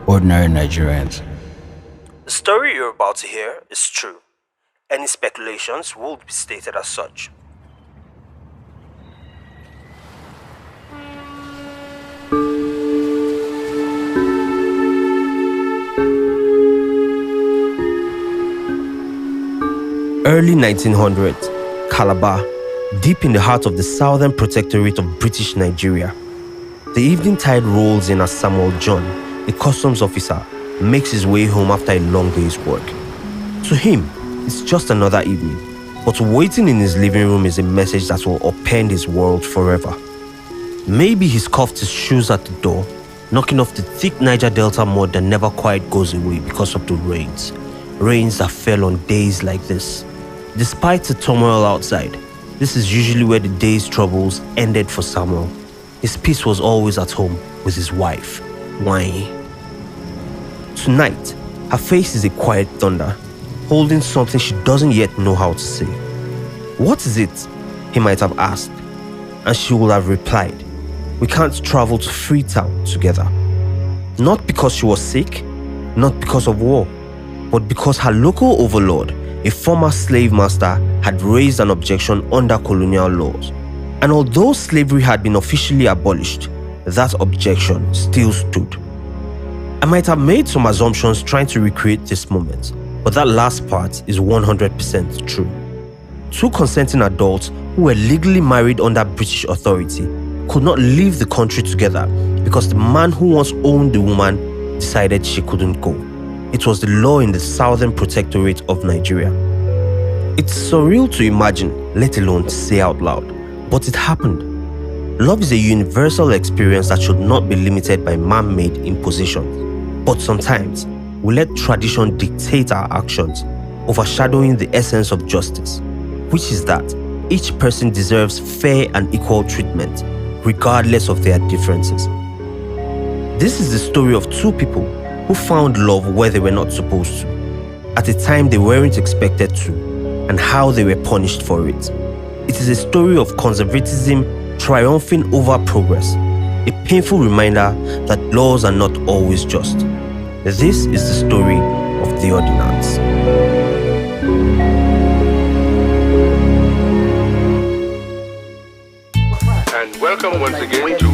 Ordinary Nigerians. The story you're about to hear is true. Any speculations will be stated as such. Early 1900s, Calabar, deep in the heart of the Southern Protectorate of British Nigeria. The evening tide rolls in as Samuel John, a customs officer, makes his way home after a long day's work. To him, it's just another evening, but waiting in his living room is a message that will upend his world forever. Maybe he scuffed his shoes at the door, knocking off the thick Niger Delta mud that never quite goes away because of the rains. Rains that fell on days like this. Despite the turmoil outside, this is usually where the day's troubles ended for Samuel. His peace was always at home with his wife, Wayin. Tonight, her face is a quiet thunder, holding something she doesn't yet know how to say. What is it? He might have asked, and she would have replied, we can't travel to Freetown together. Not because she was sick, not because of war, but because her local overlord, a former slave master, had raised an objection under colonial laws. And although slavery had been officially abolished, that objection still stood. I might have made some assumptions trying to recreate this moment, but that last part is 100% true. Two consenting adults who were legally married under British authority could not leave the country together because the man who once owned the woman decided she couldn't go. It was the law in the Southern Protectorate of Nigeria. It's surreal to imagine, let alone say out loud, but it happened. Love is a universal experience that should not be limited by man-made impositions. But sometimes, we let tradition dictate our actions, overshadowing the essence of justice, which is that each person deserves fair and equal treatment, regardless of their differences. This is the story of two people who found love where they were not supposed to, at a time they weren't expected to, and how they were punished for it. It is a story of conservatism triumphing over progress, a painful reminder that laws are not always just. This is the story of the Ordinance. And welcome once again to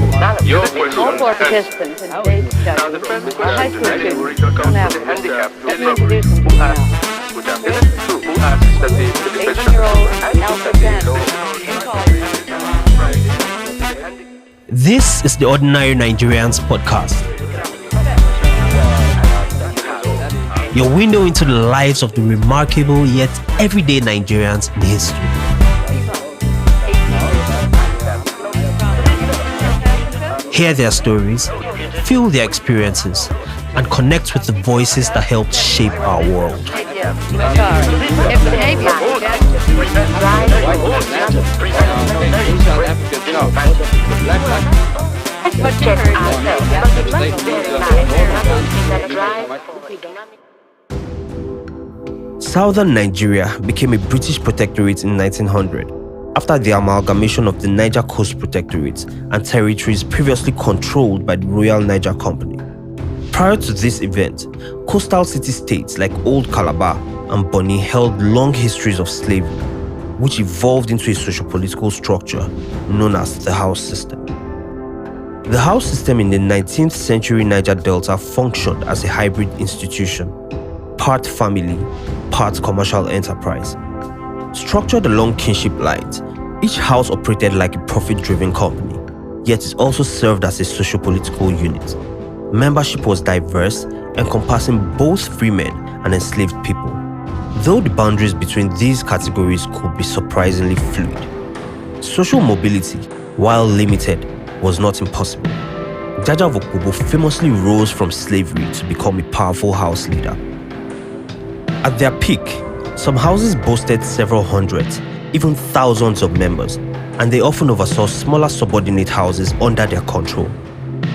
your question. All four participants in today's discussion Now the first are high question school tonight students will come from to the Africa. handicap Let me introduce them to you now. who asks that the 18-year-old Alpha Sanders. This is the Ordinary Nigerians podcast. Your window into the lives of the remarkable yet everyday Nigerians in history. Hear their stories, feel their experiences, and connect with the voices that helped shape our world. Southern Nigeria became a British protectorate in 1900 after the amalgamation of the Niger Coast Protectorate and territories previously controlled by the Royal Niger Company. Prior to this event, coastal city-states like Old Calabar and Bonny held long histories of slavery, which evolved into a socio-political structure known as the house system. The house system in the 19th century Niger Delta functioned as a hybrid institution, part family, part commercial enterprise. Structured along kinship lines, each house operated like a profit-driven company, yet it also served as a socio-political unit. Membership was diverse, encompassing both free men and enslaved people, though the boundaries between these categories could be surprisingly fluid. Social mobility, while limited, was not impossible. Jaja Vokubo famously rose from slavery to become a powerful house leader. At their peak, some houses boasted several hundreds, even thousands of members, and they often oversaw smaller subordinate houses under their control.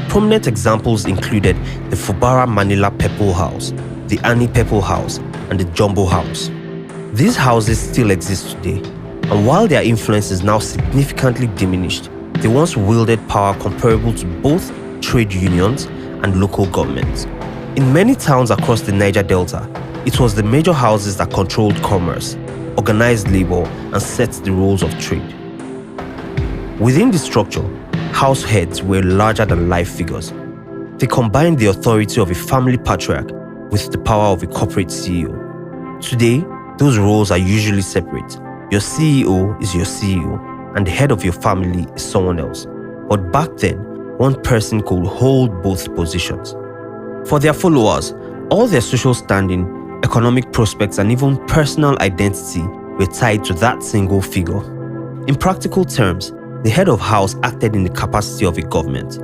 Prominent examples included the Fubara Manila Pepple House, the Annie Pepple House, and the Jumbo House. These houses still exist today, and while their influence is now significantly diminished, they once wielded power comparable to both trade unions and local governments. In many towns across the Niger Delta, it was the major houses that controlled commerce, organized labor, and set the rules of trade. Within the structure, house heads were larger-than-life figures. They combined the authority of a family patriarch with the power of a corporate CEO. Today, those roles are usually separate. Your CEO is your CEO, and the head of your family is someone else. But back then, one person could hold both positions. For their followers, all their social standing, economic prospects, and even personal identity were tied to that single figure. In practical terms, the head of house acted in the capacity of a government.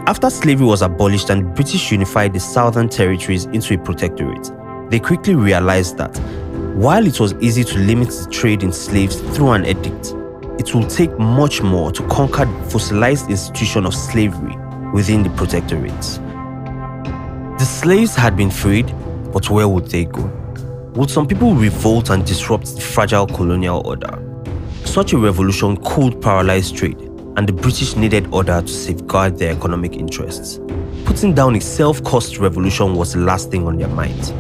After slavery was abolished and the British unified the southern territories into a protectorate, they quickly realized that while it was easy to limit the trade in slaves through an edict, it will take much more to conquer the fossilized institution of slavery within the protectorates. The slaves had been freed, but where would they go? Would some people revolt and disrupt the fragile colonial order? Such a revolution could paralyze trade, and the British needed order to safeguard their economic interests. Putting down a self-caused revolution was the last thing on their minds.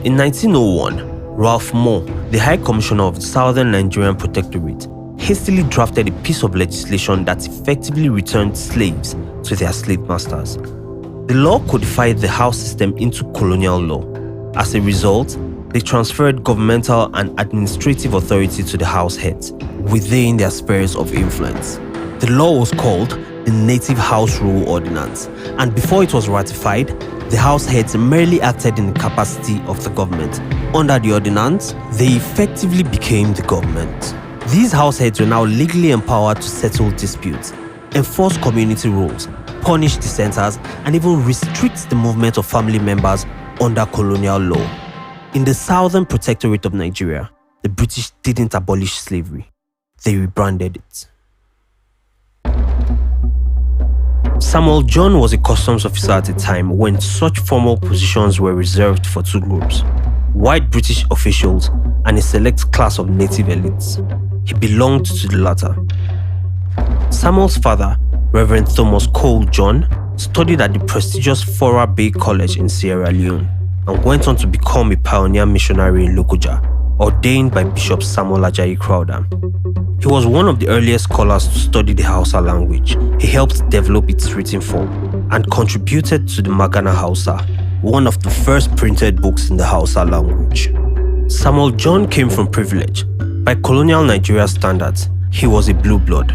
In 1901, Ralph Moore, the High Commissioner of the Southern Nigerian Protectorate, hastily drafted a piece of legislation that effectively returned slaves to their slave masters. The law codified the house system into colonial law. As a result, they transferred governmental and administrative authority to the house heads within their spheres of influence. The law was called the Native House Rule Ordinance, and before it was ratified, the house heads merely acted in the capacity of the government. Under the ordinance, they effectively became the government. These house heads were now legally empowered to settle disputes, enforce community rules, punish dissenters, and even restrict the movement of family members under colonial law. In the Southern Protectorate of Nigeria, the British didn't abolish slavery. They rebranded it. Samuel John was a customs officer at a time when such formal positions were reserved for two groups: white British officials and a select class of native elites. He belonged to the latter. Samuel's father, Reverend Thomas Cole John, studied at the prestigious Fora Bay College in Sierra Leone and went on to become a pioneer missionary in Lokoja, ordained by Bishop Samuel Ajayi Crowther. He was one of the earliest scholars to study the Hausa language. He helped develop its written form and contributed to the Magana Hausa, one of the first printed books in the Hausa language. Samuel John came from privilege. By colonial Nigeria standards, he was a blue blood,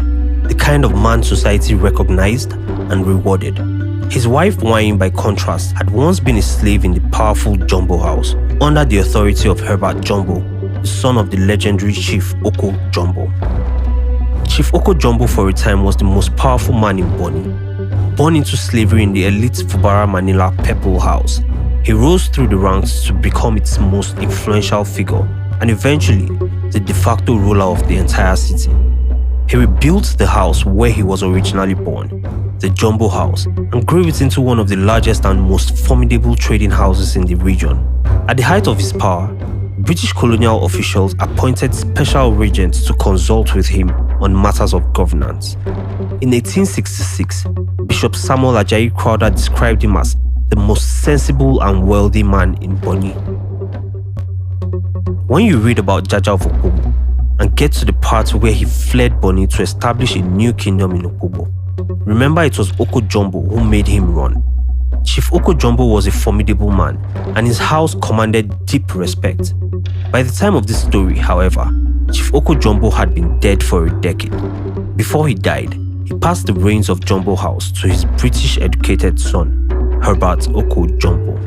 the kind of man society recognized and rewarded. His wife Wayin, by contrast, had once been a slave in the powerful Jumbo house, under the authority of Herbert Jumbo, the son of the legendary Chief Oko Jumbo. Chief Oko Jumbo for a time was the most powerful man in Bonny. Born into slavery in the elite Fubara Manila Pepple House, he rose through the ranks to become its most influential figure and eventually the de facto ruler of the entire city. He rebuilt the house where he was originally born, the Jumbo House, and grew it into one of the largest and most formidable trading houses in the region. At the height of his power, British colonial officials appointed special regents to consult with him on matters of governance. In 1866, Bishop Samuel Ajayi Crowther described him as the most sensible and wealthy man in Bonny. When you read about Jaja of Opobo and get to the part where he fled Bonny to establish a new kingdom in Opobo, remember it was Oko Jumbo who made him run. Chief Oko Jumbo was a formidable man, and his house commanded deep respect. By the time of this story, however, Chief Oko Jumbo had been dead for a decade. Before he died, he passed the reins of Jumbo House to his British-educated son, Herbert Oko Jumbo.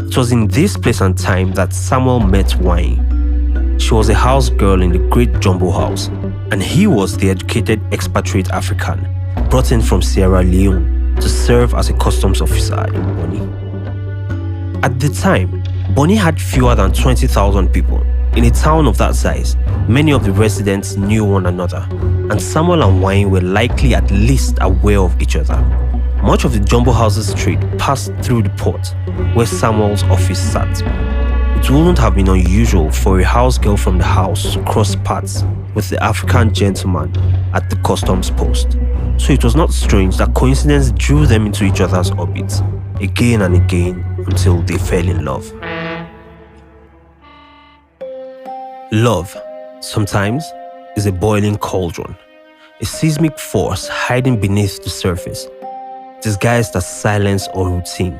It was in this place and time that Samuel met Wayin. She was a house girl in the great Jumbo House, and he was the educated expatriate African brought in from Sierra Leone to serve as a customs officer in Bonny. At the time, Bonny had fewer than 20,000 people. In a town of that size, many of the residents knew one another, and Samuel and Wayin were likely at least aware of each other. Much of the Jumbo House's trade passed through the port, where Samuel's office sat. It wouldn't have been unusual for a house girl from the house to cross paths with the African gentleman at the customs post. So it was not strange that coincidence drew them into each other's orbits again and again until they fell in love. Love, sometimes, is a boiling cauldron, a seismic force hiding beneath the surface, disguised as silence or routine.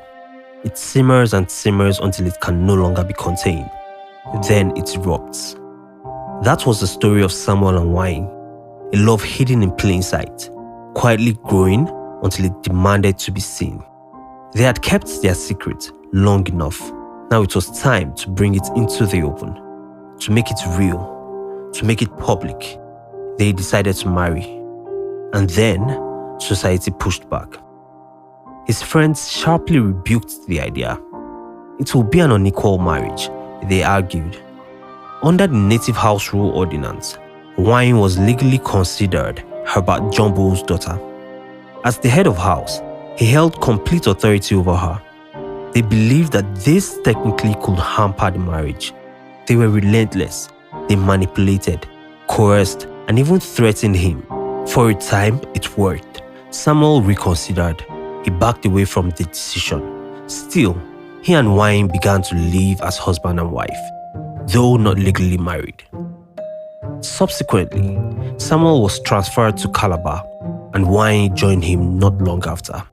It simmers and simmers until it can no longer be contained. Then it erupts. That was the story of Samuel and Wayin, a love hidden in plain sight, quietly growing until it demanded to be seen. They had kept their secret long enough. Now it was time to bring it into the open, to make it real, to make it public. They decided to marry. And then society pushed back. His friends sharply rebuked the idea. It will be an unequal marriage, they argued. Under the Native House Rule Ordinance, Wayin was legally considered Herbert Jumbo's daughter. As the head of house, he held complete authority over her. They believed that this technically could hamper the marriage. They were relentless. They manipulated, coerced, and even threatened him. For a time, it worked. Samuel reconsidered. He backed away from the decision. Still, he and Wayin began to live as husband and wife, though not legally married. Subsequently, Samuel was transferred to Calabar, and Wayin joined him not long after.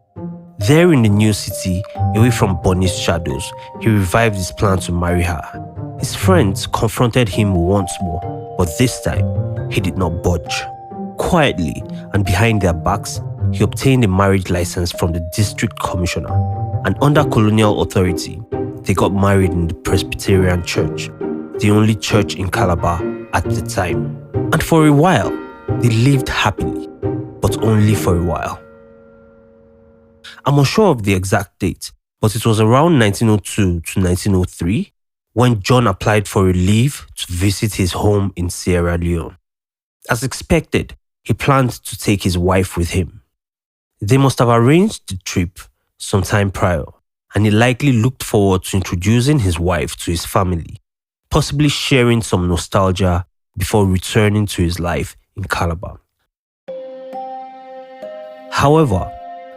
There in the new city, away from Bonny's shadows, he revived his plan to marry her. His friends confronted him once more, but this time, he did not budge. Quietly and behind their backs, he obtained a marriage license from the district commissioner, and under colonial authority, they got married in the Presbyterian Church, the only church in Calabar at the time. And for a while, they lived happily, but only for a while. I'm unsure of the exact date, but it was around 1902 to 1903 when John applied for a leave to visit his home in Sierra Leone. As expected, he planned to take his wife with him. They must have arranged the trip some time prior, and he likely looked forward to introducing his wife to his family, possibly sharing some nostalgia before returning to his life in Calabar. However,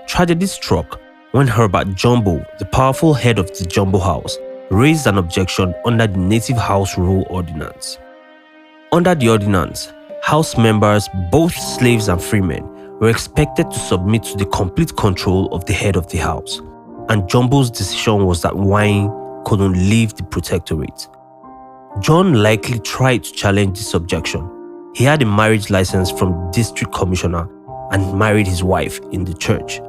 tragedy struck when Herbert Jumbo, the powerful head of the Jumbo House, raised an objection under the Native House Rule Ordinance. Under the ordinance, house members, both slaves and freemen, were expected to submit to the complete control of the head of the house, and Jumbo's decision was that Wayin couldn't leave the protectorate. John likely tried to challenge this objection. He had a marriage license from the district commissioner and married his wife in the church.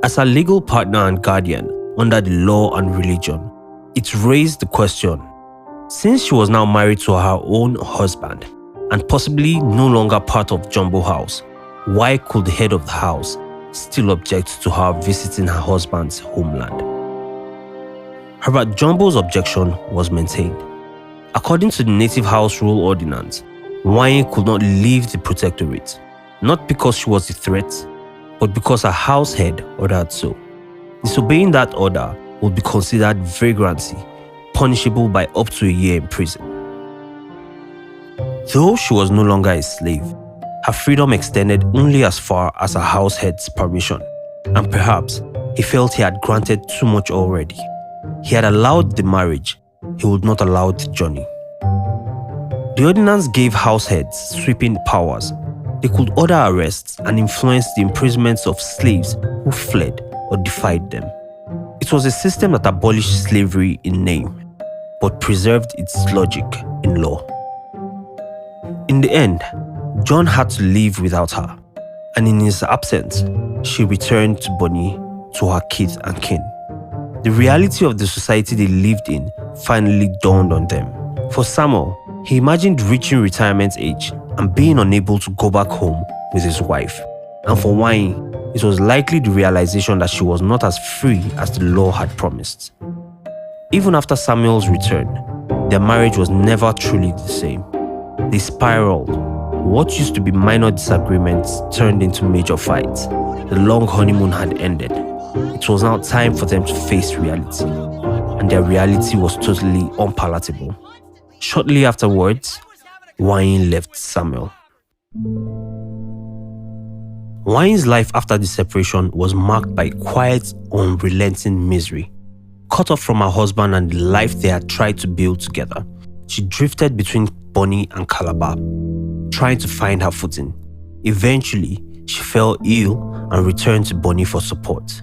As a legal partner and guardian under the law and religion, it raised the question, since she was now married to her own husband and possibly no longer part of Jumbo House, why could the head of the house still object to her visiting her husband's homeland? Herbert Jumbo's objection was maintained. According to the Native House Rule Ordinance, Wayin could not leave the protectorate, not because she was a threat, but because her house head ordered so. Disobeying that order would be considered vagrancy, punishable by up to a year in prison. Though she was no longer a slave, her freedom extended only as far as her house head's permission, and perhaps he felt he had granted too much already. He had allowed the marriage, he would not allow the journey. The ordinance gave house heads sweeping powers. They could order arrests and influence the imprisonments of slaves who fled or defied them. It was a system that abolished slavery in name, but preserved its logic in law. In the end, John had to leave without her, and in his absence, she returned to Bonny to her kith and kin. The reality of the society they lived in finally dawned on them. For Samuel, he imagined reaching retirement age and being unable to go back home with his wife. And for Wayin, it was likely the realization that she was not as free as the law had promised. Even after Samuel's return, their marriage was never truly the same. They spiraled. What used to be minor disagreements turned into major fights. The long honeymoon had ended. It was now time for them to face reality. and their reality was totally unpalatable. Shortly afterwards, Wayin left Samuel. Wayin's life after the separation was marked by quiet, unrelenting misery. Cut off from her husband and the life they had tried to build together, she drifted between Bonny and Calabar, trying to find her footing. Eventually, she fell ill and returned to Bonny for support.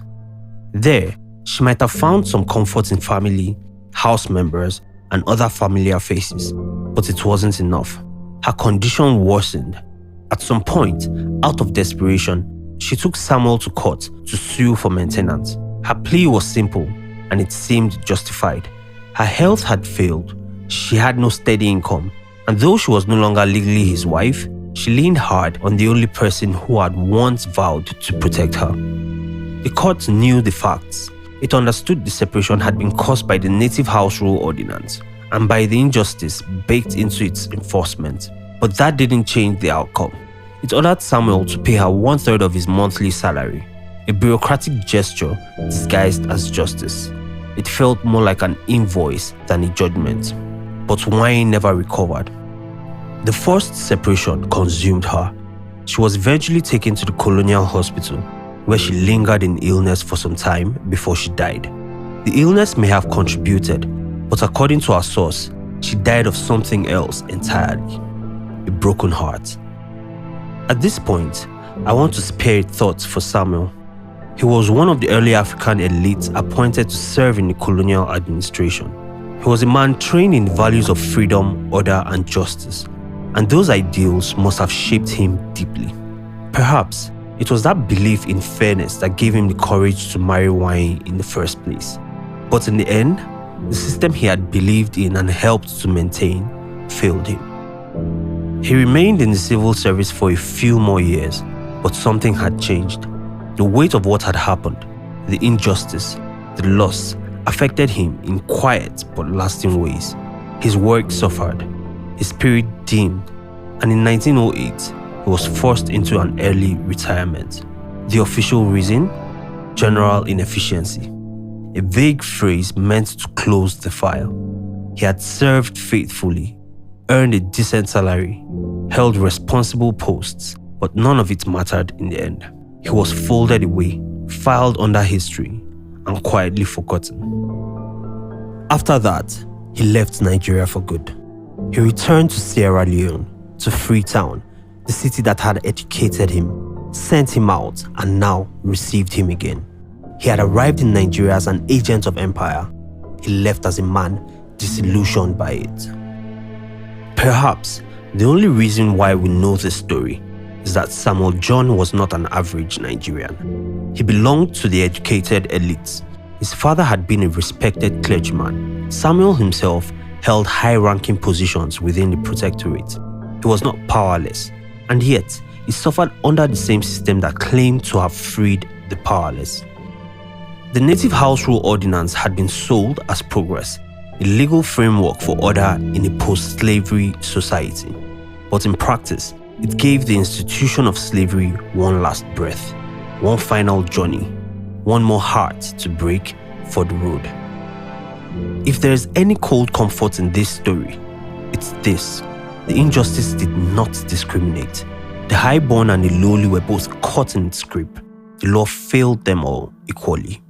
There, she might have found some comfort in family, house members, and other familiar faces, but it wasn't enough. Her condition worsened. At some point, out of desperation, she took Samuel to court to sue for maintenance. Her plea was simple, and it seemed justified. Her health had failed, she had no steady income, and though she was no longer legally his wife, she leaned hard on the only person who had once vowed to protect her. The court knew the facts. It understood the separation had been caused by the Native House Rule Ordinance and by the injustice baked into its enforcement. But that didn't change the outcome. It ordered Samuel to pay her 1/3 of his monthly salary, a bureaucratic gesture disguised as justice. It felt more like an invoice than a judgment. But Wayin never recovered. The forced separation consumed her. She was eventually taken to the colonial hospital, where she lingered in illness for some time before she died. The illness may have contributed, but according to our source, she died of something else entirely: a broken heart. At this point, I want to spare thoughts for Samuel. He was one of the early African elites appointed to serve in the colonial administration. He was a man trained in the values of freedom, order, and justice, and those ideals must have shaped him deeply. Perhaps it was that belief in fairness that gave him the courage to marry Wayin in the first place. But in the end, the system he had believed in and helped to maintain failed him. He remained in the civil service for a few more years, but something had changed. The weight of what had happened, the injustice, the loss, affected him in quiet but lasting ways. His work suffered, his spirit dimmed, and in 1908, he was forced into an early retirement. The official reason? General inefficiency. A vague phrase meant to close the file. He had served faithfully, earned a decent salary, held responsible posts, but none of it mattered in the end. He was folded away, filed under history, and quietly forgotten. After that, he left Nigeria for good. He returned to Sierra Leone, to Freetown, the city that had educated him, sent him out, and now received him again. He had arrived in Nigeria as an agent of empire. He left as a man disillusioned by it. Perhaps the only reason why we know this story is that Samuel John was not an average Nigerian. He belonged to the educated elites. His father had been a respected clergyman. Samuel himself held high-ranking positions within the protectorate. He was not powerless, and yet he suffered under the same system that claimed to have freed the powerless. The Native House Rule Ordinance had been sold as progress, a legal framework for order in a post-slavery society. But in practice, it gave the institution of slavery one last breath, one final journey, one more heart to break for the road. If there is any cold comfort in this story, it's this: the injustice did not discriminate. The highborn and the lowly were both caught in its grip. The law failed them all equally.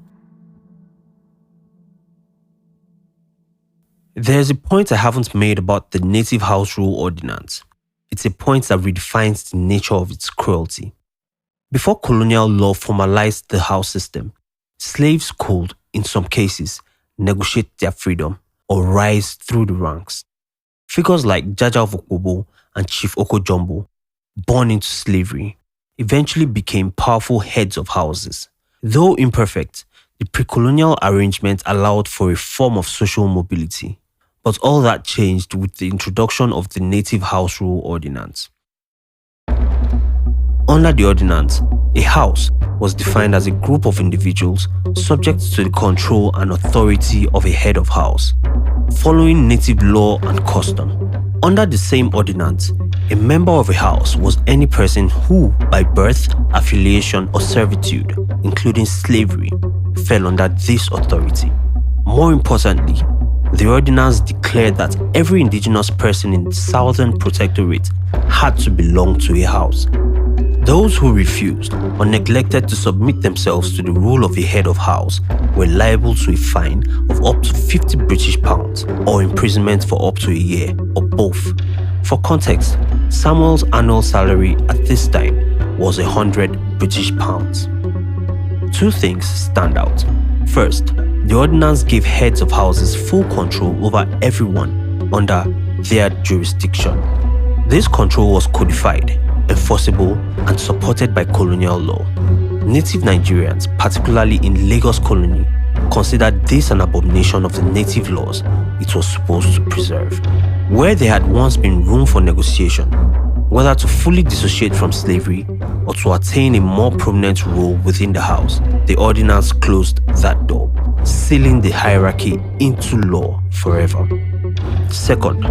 There's a point I haven't made about the Native House Rule Ordinance. It's a point that redefines the nature of its cruelty. Before colonial law formalized the house system, slaves could, in some cases, negotiate their freedom or rise through the ranks. Figures like Jaja of Okpobo and Chief Okojumbo, born into slavery, eventually became powerful heads of houses. Though imperfect, the pre-colonial arrangement allowed for a form of social mobility. But all that changed with the introduction of the Native House Rule Ordinance. Under the ordinance, a house was defined as a group of individuals subject to the control and authority of a head of house, following native law and custom. Under the same ordinance, a member of a house was any person who, by birth, affiliation, or servitude, including slavery, fell under this authority. More importantly, the ordinance declared that every indigenous person in the Southern Protectorate had to belong to a house. Those who refused or neglected to submit themselves to the rule of a head of house were liable to a fine of up to 50 British pounds or imprisonment for up to a year, or both. For context, Samuel's annual salary at this time was 100 British pounds. Two things stand out. First, the ordinance gave heads of houses full control over everyone under their jurisdiction. This control was codified, enforceable, and supported by colonial law. Native Nigerians, particularly in Lagos Colony, considered this an abomination of the native laws it was supposed to preserve. Where there had once been room for negotiation, whether to fully dissociate from slavery or to attain a more prominent role within the house, the ordinance closed that door, sealing the hierarchy into law forever. Second,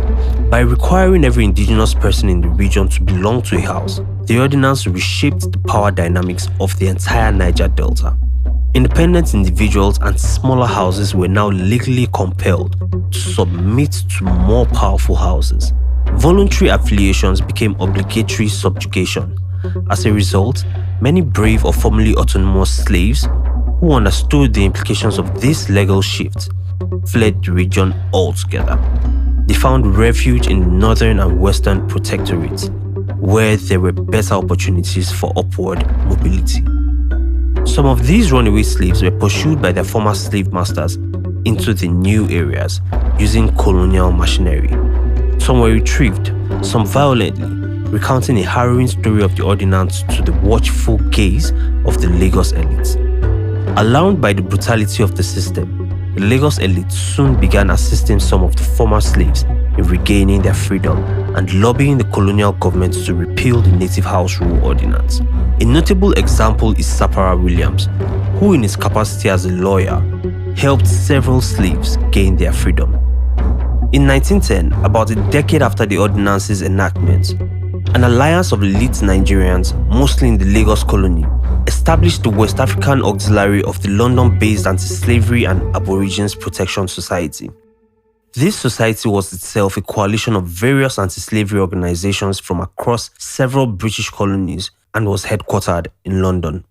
by requiring every indigenous person in the region to belong to a house, the ordinance reshaped the power dynamics of the entire Niger Delta. Independent individuals and smaller houses were now legally compelled to submit to more powerful houses. Voluntary affiliations became obligatory subjugation. As a result, many brave or formerly autonomous slaves who understood the implications of this legal shift fled the region altogether. They found refuge in the Northern and Western Protectorates, where there were better opportunities for upward mobility. Some of these runaway slaves were pursued by their former slave masters into the new areas using colonial machinery. Some were retrieved, some violently, recounting a harrowing story of the ordinance to the watchful gaze of the Lagos elites. Alarmed by the brutality of the system, the Lagos elite soon began assisting some of the former slaves in regaining their freedom and lobbying the colonial government to repeal the Native House Rule Ordinance. A notable example is Sapara Williams, who in his capacity as a lawyer helped several slaves gain their freedom. In 1910, about a decade after the ordinance's enactment, an alliance of elite Nigerians, mostly in the Lagos colony, established the West African Auxiliary of the London-based Anti-Slavery and Aborigines Protection Society. This society was itself a coalition of various anti-slavery organizations from across several British colonies and was headquartered in London.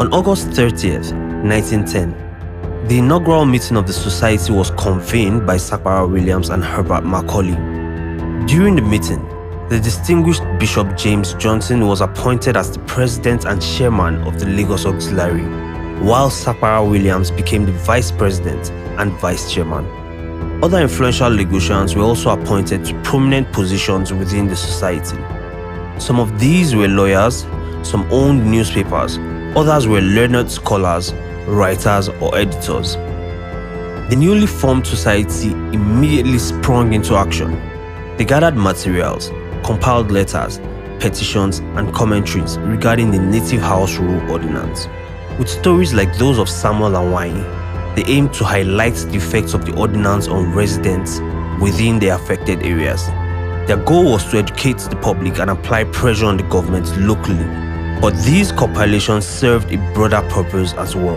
On August 30th, 1910, the inaugural meeting of the society was convened by Sapara Williams and Herbert Macaulay. During the meeting, the distinguished Bishop James Johnson was appointed as the president and chairman of the Lagos Auxiliary, while Sapara Williams became the vice president and vice chairman. Other influential Lagosians were also appointed to prominent positions within the society. Some of these were lawyers, some owned newspapers, others were learned scholars, writers, or editors. The newly formed society immediately sprung into action. They gathered materials, compiled letters, petitions, and commentaries regarding the Native House Rule Ordinance. With stories like those of Samuel and Wayin, they aimed to highlight the effects of the ordinance on residents within the affected areas. Their goal was to educate the public and apply pressure on the government locally, but these compilations served a broader purpose as well.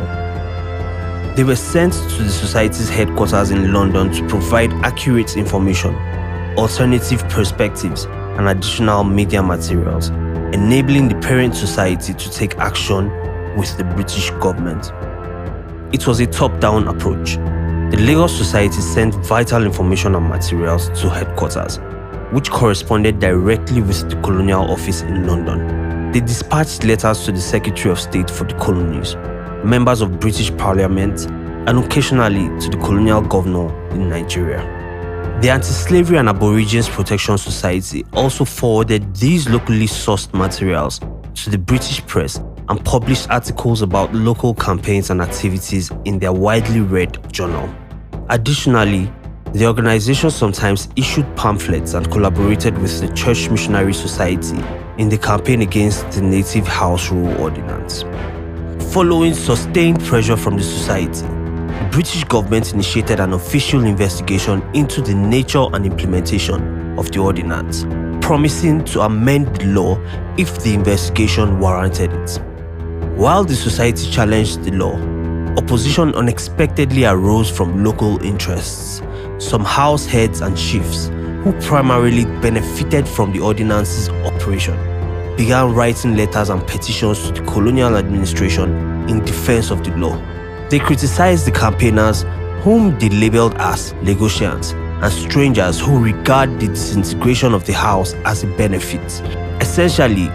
They were sent to the society's headquarters in London to provide accurate information, alternative perspectives, and additional media materials, enabling the parent society to take action with the British government. It was a top-down approach. The Lagos Society sent vital information and materials to headquarters, which corresponded directly with the colonial office in London. They dispatched letters to the Secretary of State for the colonies, members of British Parliament, and occasionally to the colonial governor in Nigeria. The Anti-Slavery and Aborigines Protection Society also forwarded these locally sourced materials to the British press and published articles about local campaigns and activities in their widely read journal. Additionally, the organization sometimes issued pamphlets and collaborated with the Church Missionary Society in the campaign against the Native House Rule Ordinance. Following sustained pressure from the society, the British government initiated an official investigation into the nature and implementation of the ordinance, promising to amend the law if the investigation warranted it. While the society challenged the law, opposition unexpectedly arose from local interests. Some house heads and chiefs, who primarily benefited from the ordinance's operation, began writing letters and petitions to the colonial administration in defense of the law. They criticized the campaigners, whom they labeled as Lagosians, and strangers who regard the disintegration of the house as a benefit, essentially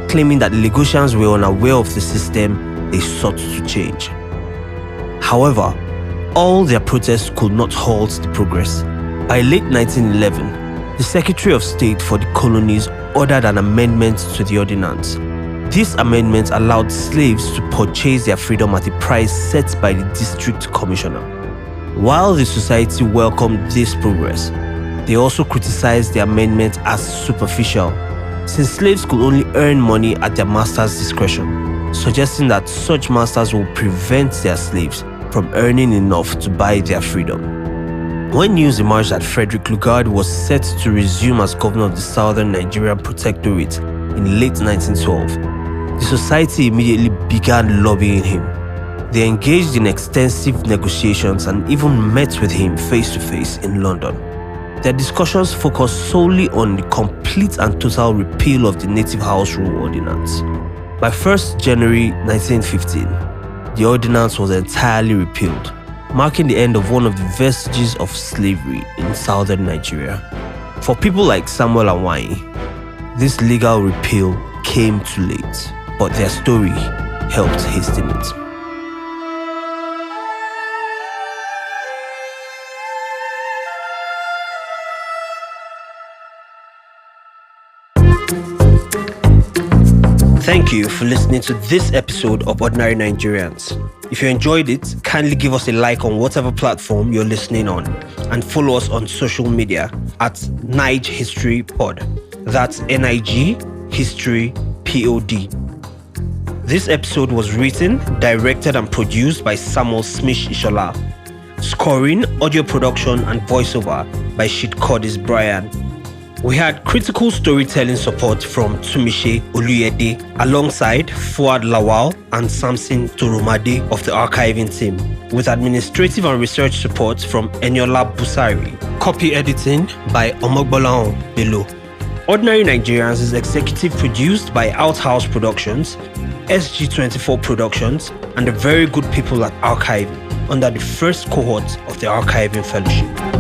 claiming that the Lagosians were unaware of the system they sought to change. However, all their protests could not halt the progress. By late 1911, the Secretary of State for the colonies ordered an amendment to the ordinance. This amendment allowed slaves to purchase their freedom at a price set by the district commissioner. While the society welcomed this progress, they also criticized the amendment as superficial, since slaves could only earn money at their master's discretion, suggesting that such masters would prevent their slaves from earning enough to buy their freedom. When news emerged that Frederick Lugard was set to resume as governor of the Southern Nigerian Protectorate in late 1912, the society immediately began lobbying him. They engaged in extensive negotiations and even met with him face-to-face in London. Their discussions focused solely on the complete and total repeal of the Native House Rule Ordinance. By 1st January 1915, the ordinance was entirely repealed, marking the end of one of the vestiges of slavery in southern Nigeria. For people like Samuel and Wayin, this legal repeal came too late, but their story helped hasten it. Thank you for listening to this episode of Ordinary Nigerians. If you enjoyed it, kindly give us a like on whatever platform you're listening on and follow us on social media at Nige History Pod. That's NIG History POD. This episode was written, directed and produced by Samuel Smith Ishola. Scoring, audio production and voiceover by Shit Curtis Brian. We had critical storytelling support from Tumise Oluyede alongside Fuad Lawal and Samson Toromade of the archiving team, with administrative and research support from Eniola Busari. Copy editing by Omogbolan Bello. Ordinary Nigerians is executive produced by Outhouse Productions, SG24 Productions, and the very good people at Archiving under the first cohort of the Archiving Fellowship.